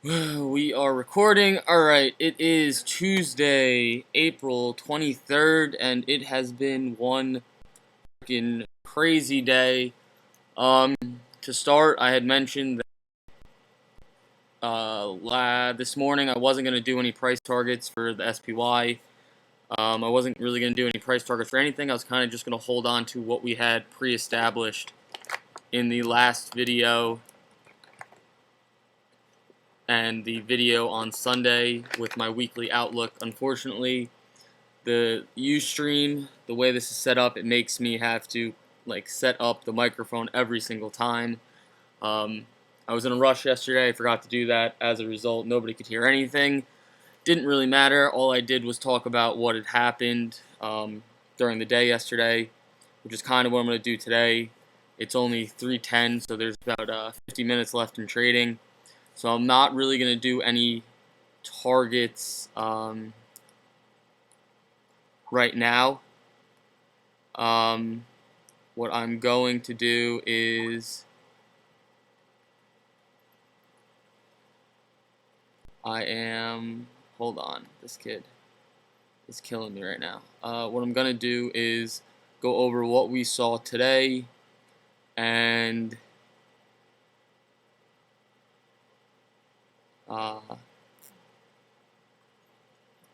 We are recording. Alright, it is Tuesday, April 23rd, and it has been one freaking crazy day. To start, I had mentioned that this morning I wasn't going to do any price targets for the SPY. I wasn't really going to do any price targets for anything. I was kind of just going to hold on to what we had pre-established in the last video and the video on Sunday with my weekly outlook. Unfortunately, the Ustream, the way this is set up, it makes me have to set up the microphone every single time. I was in a rush yesterday. I forgot to do that. As a result, nobody could hear anything. Didn't really matter. All I did was talk about what had happened during the day yesterday, which is kind of what I'm going to do today. It's only 3:10, so there's about 50 minutes left in trading. So I'm not really going to do any targets right now. What I'm going to do is hold on, this kid is killing me right now. What I'm going to do is go over what we saw today and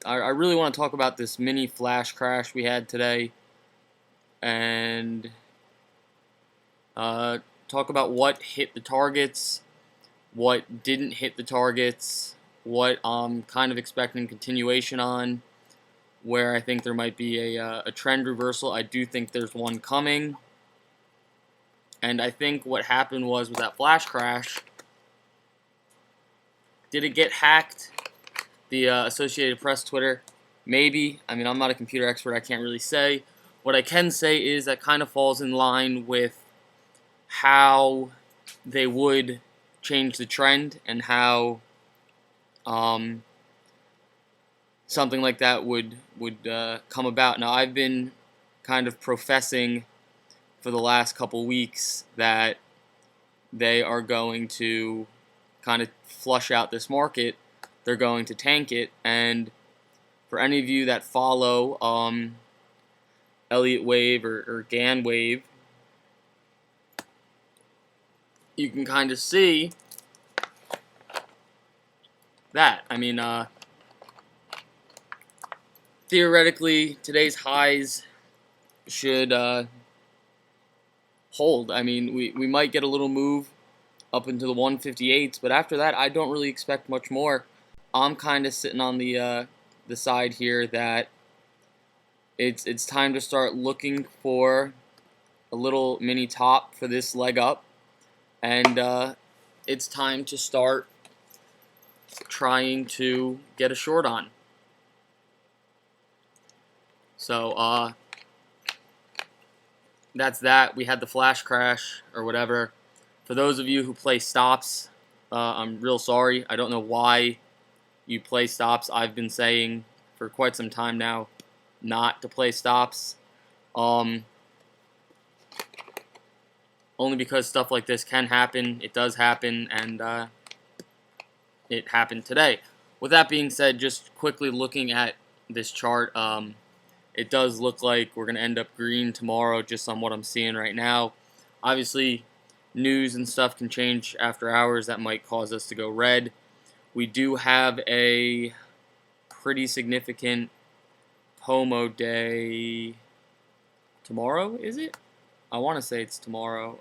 I really want to talk about this mini flash crash we had today and talk about what hit the targets, what didn't hit the targets, what I'm kind of expecting continuation on, where I think there might be a trend reversal. I do think there's one coming. And I think what happened was with that flash crash, did it get hacked? The Associated Press Twitter, maybe. I mean, I'm not a computer expert. I can't really say. What I can say is that kind of falls in line with how they would change the trend and how something like that would come about. Now, I've been kind of professing for the last couple weeks that they are going to kind of flush out this market. They're going to tank it, and for any of you that follow Elliott Wave or Gann Wave, you can kind of see that. I mean, theoretically, today's highs should hold. I mean, we might get a little move up into the 158s, but after that, I don't really expect much more. I'm kind of sitting on the side here that it's time to start looking for a little mini top for this leg up, and it's time to start trying to get a short on. So that's that. We had the flash crash or whatever. For those of you who play stops, I'm real sorry. I don't know why you play stops. I've been saying for quite some time now not to play stops. Only because stuff like this can happen. It does happen, and it happened today. With that being said, just quickly looking at this chart, it does look like we're going to end up green tomorrow just on what I'm seeing right now. Obviously, news and stuff can change after hours. That might cause us to go red. We do have a pretty significant POMO day tomorrow, is it? I want to say it's tomorrow.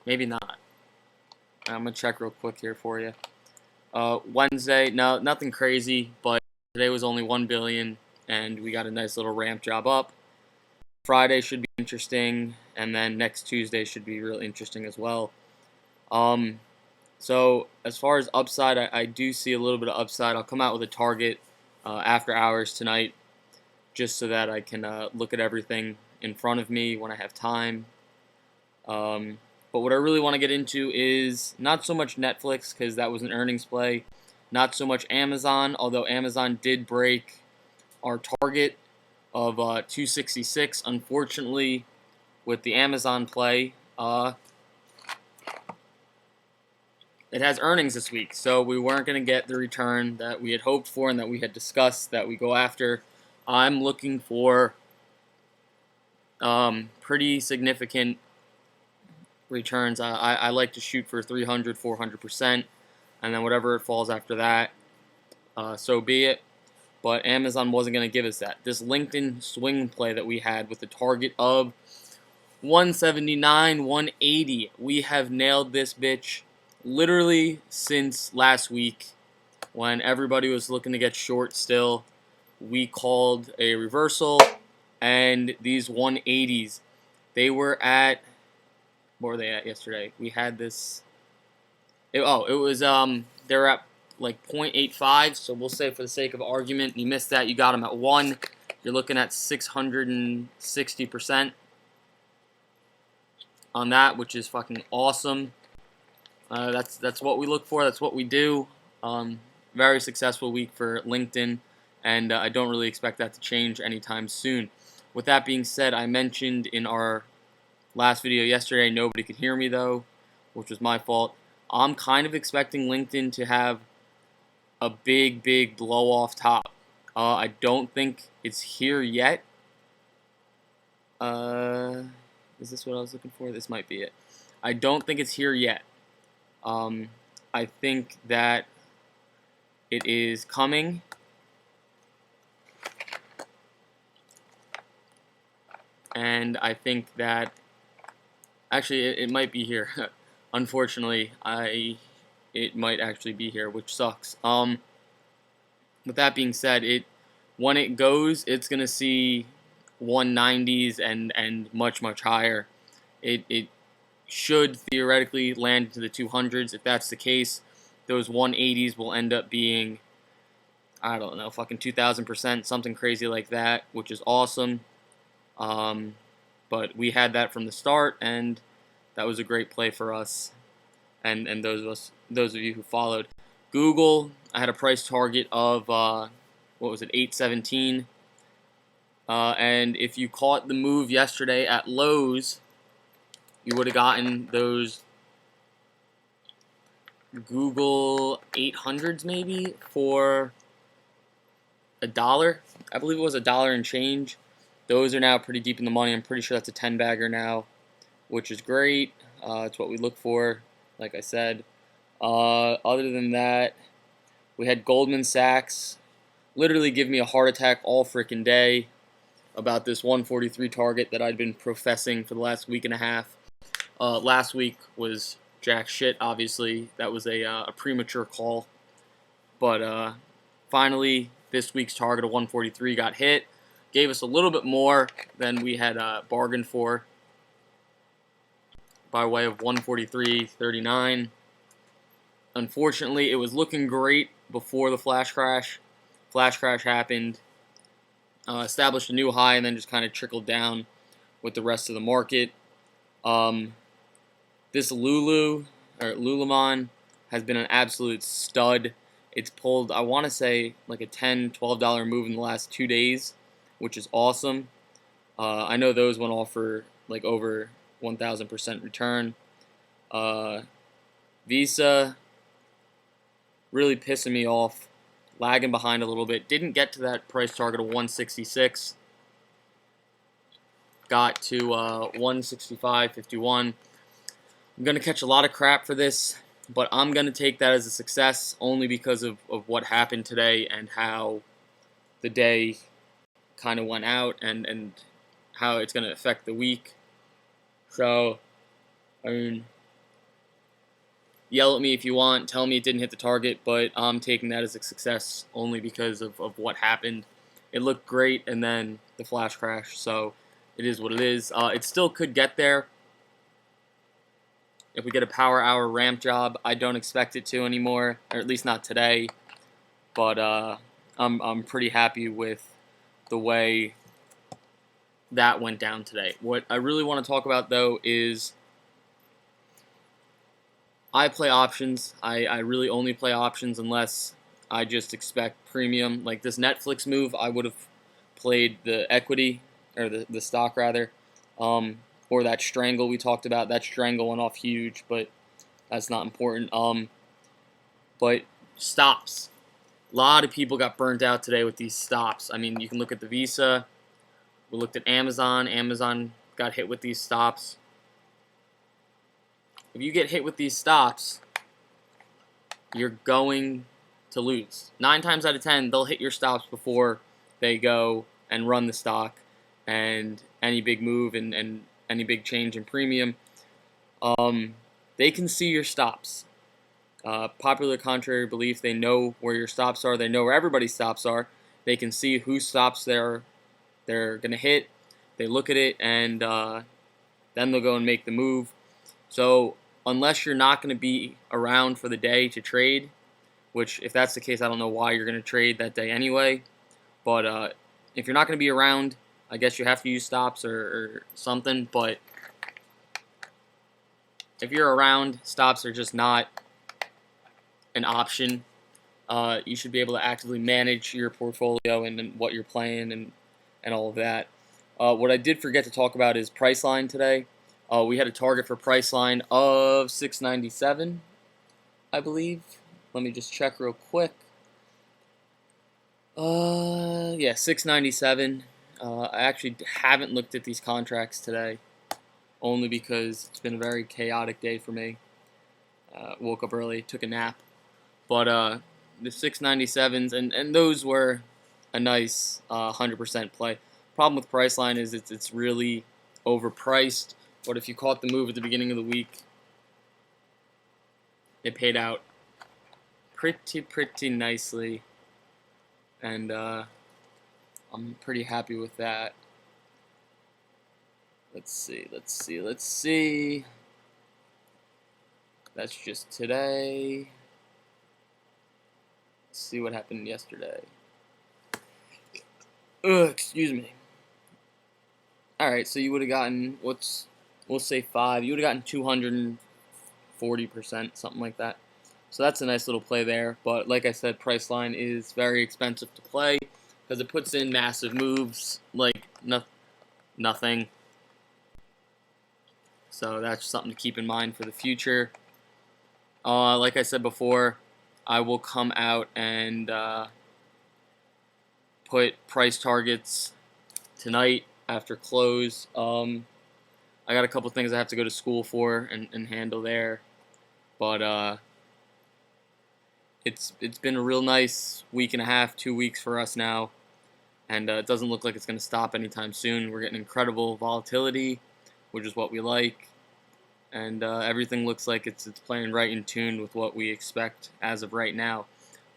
Maybe not. I'm going to check real quick here for you. Wednesday, no, nothing crazy, but today was only 1 billion, and we got a nice little ramp job up. Friday should be interesting, and then next Tuesday should be real interesting as well. So as far as upside, I do see a little bit of upside. I'll come out with a target after hours tonight, just so that I can look at everything in front of me when I have time. But what I really want to get into is not so much Netflix, because that was an earnings play. Not so much Amazon, although Amazon did break our target of 266. Unfortunately, with the Amazon play, it has earnings this week, so we weren't going to get the return that we had hoped for and that we had discussed that we go after. I'm looking for pretty significant returns. I like to shoot for 300, 400%, and then whatever it falls after that, so be it. But Amazon wasn't going to give us that. This LinkedIn swing play that we had with the target of 179, 180, we have nailed this bitch literally since last week when everybody was looking to get short still. We called a reversal, and these 180s, they were at, what were they at yesterday? We had this, they were at like 0.85, so we'll say for the sake of argument, you missed that, you got them at 1, you're looking at 660% on that, which is fucking awesome. That's what we look for, that's what we do. Very successful week for LinkedIn, and I don't really expect that to change anytime soon. With that being said, I mentioned in our last video yesterday, nobody could hear me though, which was my fault. I'm kind of expecting LinkedIn to have a big blow off top. I don't think it's here yet. Is this what I was looking for? This might be it. I don't think it's here yet. I think that it is coming. And I think that actually it might be here. Unfortunately, it might actually be here, which sucks. With that being said, when it goes, it's gonna see 190s and much higher. It should theoretically land into the 200s. If that's the case, those 180s will end up being, I don't know, fucking 2,000%, something crazy like that, which is awesome. But we had that from the start, and that was a great play for us and those of you who followed. Google, I had a price target of what was it, 817. And if you caught the move yesterday at Lowe's, you would have gotten those Google 800s maybe for $1. I believe it was $1 and change. Those are now pretty deep in the money. I'm pretty sure that's a 10 bagger now, which is great. It's what we look for, like I said. Other than that, we had Goldman Sachs literally give me a heart attack all freaking day about this 143 target that I'd been professing for the last week and a half. Last week was jack shit, obviously. That was a premature call. But finally, this week's target of 143 got hit. Gave us a little bit more than we had bargained for by way of 143.39. Unfortunately, it was looking great before the flash crash. Flash crash happened, established a new high, and then just kind of trickled down with the rest of the market. This Lululemon has been an absolute stud. It's pulled, I want to say, like a $10, $12 move in the last 2 days, which is awesome. I know those went off for like over 1,000% return. Visa, really pissing me off, lagging behind a little bit. Didn't get to that price target of 166. Got to 165.51. I'm going to catch a lot of crap for this, but I'm going to take that as a success only because of what happened today and how the day kind of went out and how it's going to affect the week. So, I mean, yell at me if you want, tell me it didn't hit the target, but I'm taking that as a success only because of what happened. It looked great, and then the flash crash, so it is what it is. It still could get there. If we get a power hour ramp job, I don't expect it to anymore, or at least not today, but I'm pretty happy with the way that went down today. What I really want to talk about, though, is I play options. I really only play options unless I just expect premium. Like this Netflix move, I would have played the equity, or the stock rather, or that strangle we talked about. That strangle went off huge, but that's not important. But stops. A lot of people got burnt out today with these stops. I mean, you can look at the Visa. We looked at Amazon. Amazon got hit with these stops. If you get hit with these stops, you're going to lose. 9 times out of 10, they'll hit your stops before they go and run the stock, and any big move and any big change in premium, they can see your stops. Popular contrary belief, they know where your stops are. They know where everybody's stops are. They can see whose stops they're going to hit. They look at it, and then they'll go and make the move. So unless you're not going to be around for the day to trade, which if that's the case, I don't know why you're going to trade that day anyway. But if you're not going to be around, I guess you have to use stops or something. But if you're around, stops are just not an option. You should be able to actively manage your portfolio and what you're playing and all of that. What I did forget to talk about is Priceline today. We had a target for Priceline of 697, I believe. Let me just check real quick. Yeah, 697. I actually haven't looked at these contracts today, only because it's been a very chaotic day for me. Woke up early, took a nap. But the 697s, and those were a nice 100% play. Problem with Priceline is it's really overpriced. But if you caught the move at the beginning of the week, it paid out pretty nicely, and I'm pretty happy with that. Let's see. That's just today. Let's see what happened yesterday. Excuse me. Alright, so you would have gotten, we'll say 5. You would have gotten 240%, something like that. So that's a nice little play there. But like I said, Priceline is very expensive to play because it puts in massive moves like nothing. So that's something to keep in mind for the future. Like I said before, I will come out and put price targets tonight after close. I got a couple things I have to go to school for and handle there. But it's been a real nice week and a half, 2 weeks for us now. And it doesn't look like it's going to stop anytime soon. We're getting incredible volatility, which is what we like. And everything looks like it's playing right in tune with what we expect as of right now.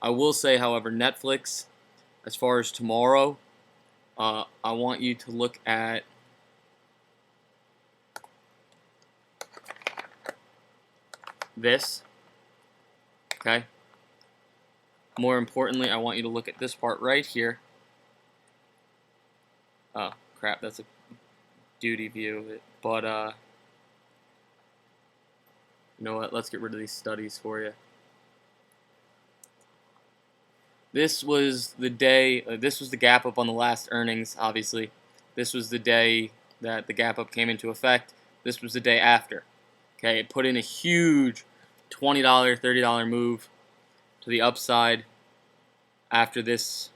I will say, however, Netflix, as far as tomorrow, I want you to look at this. Okay? More importantly, I want you to look at this part right here. Oh, crap, that's a duty view of it. But, you know what? Let's get rid of these studies for you. This was the day, this was the gap up on the last earnings, obviously. This was the day that the gap up came into effect. This was the day after. Okay, it put in a huge $20, $30 move to the upside after this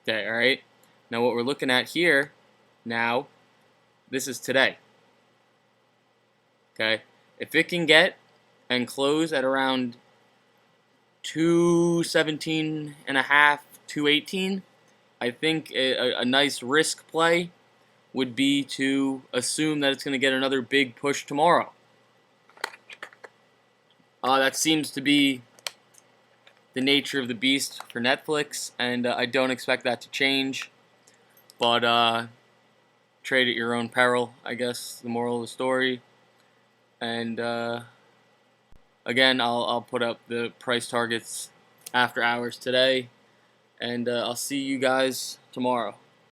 day, all right? Now what we're looking at here now, this is today. Okay, if it can get and close at around 217 and a half, 218, I think a nice risk play would be to assume that it's going to get another big push tomorrow. That seems to be the nature of the beast for Netflix, and I don't expect that to change. But trade at your own peril, I guess, the moral of the story. And again, I'll put up the price targets after hours today, and I'll see you guys tomorrow.